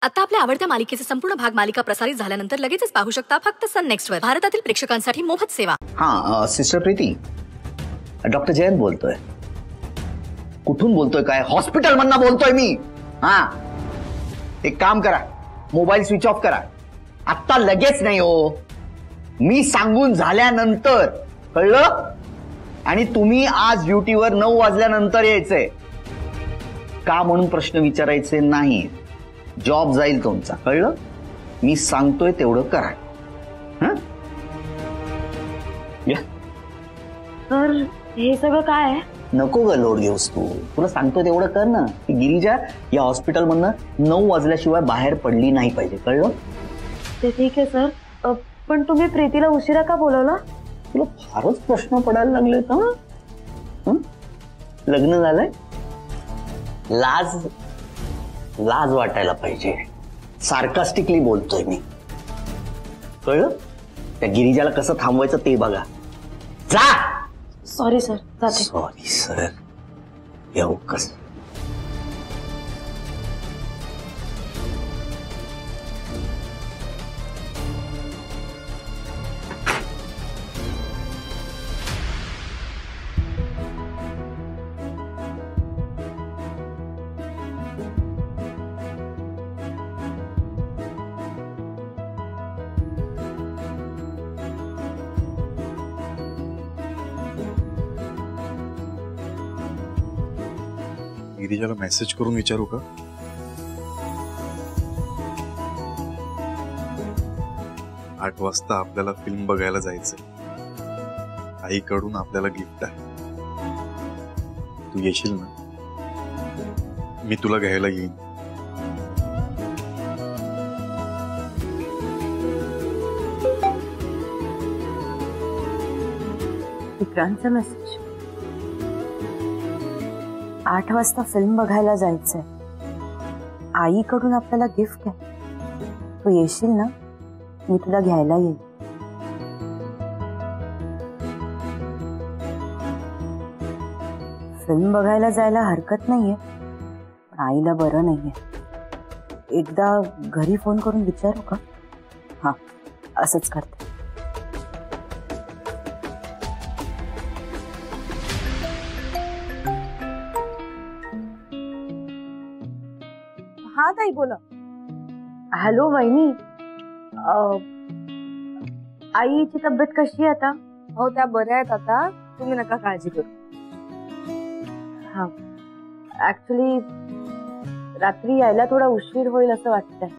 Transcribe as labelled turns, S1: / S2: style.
S1: आता आपल्या आवडत्या मालिकेचे संपूर्ण भाग मालिका प्रसारित झाल्यानंतर लगेचच पाहू शकता फक्त सन नेक्स्ट वर भारतातील प्रेक्षकांसाठी मोफत सेवा।
S2: हाँ सिस्टर प्रीति, डॉक्टर जयंत बोलतोय। कुठून बोलतोय? काय हॉस्पिटल मधनं बोलतोय मी। हाँ एक काम करा, मोबाईल स्विच ऑफ करा। आता लगेच नाही हो, मी सांगून झाल्यानंतर, कळलं? आणि तुम्ही आज ड्युटीवर 9 वाजल्यानंतर यायचंय का म्हणून प्रश्न विचारायचे नाही। जॉब जाईल तुमचा, कळलं? मी सांगतोय तेवढं करा। हं? या
S3: सर हे सगळं काय आहे?
S2: नको ग लोड घेऊस तू, तुला सांगतोय तेवढं कर ना। की गिरिजा या हॉस्पिटल मधनं 9 वाजल्याशिवाय बाहेर पडली नाही पाहिजे, कळलं?
S3: ते ठीक आहे सर, पण तुम्ही प्रीतीला उशिरा का बोलवला?
S2: तुला फारच प्रश्न पडायला लागलेत हं? लग्न झालंय, लाज लाज वाटायला पाहिजे। सार्कास्टिकली बोलतोय मी, कळलं? त्या गिरिजाला कसं थांबवायचं ते बघा। जा।
S3: सॉरी सर, जाते।
S2: सॉरी सर, येऊ कस?
S4: गिरिजाला मेसेज करून विचारू का? आठ वाजता आपल्याला फिल्म बघायला जायचंय। आईकडून आपल्याला गिफ्ट आहे, तू येशील ना? मी तुला घ्यायला येईन।
S3: विक्रांतचा मेसेज, 8 वाजता फिल्म बघायला जायचंय, आईकडून आपल्याला गिफ्ट आहे, तू येशील ना? मी तुला घ्यायला येईन। फिल्म बघायला जायला हरकत नाहीये, पण आईला बरं नाहीये। एकदा घरी फोन करून विचारू का? हा असंच करते।
S5: हाँ ताई बोला।
S3: हॅलो वहिनी, आईची तब्येत कशी आहे आता?
S5: हो त्या बऱ्या आहेत आता, तुम्ही नका काळजी करू।
S3: हा ऍक्च्युली रात्री यायला थोडा उशीर होईल असं वाटतंय।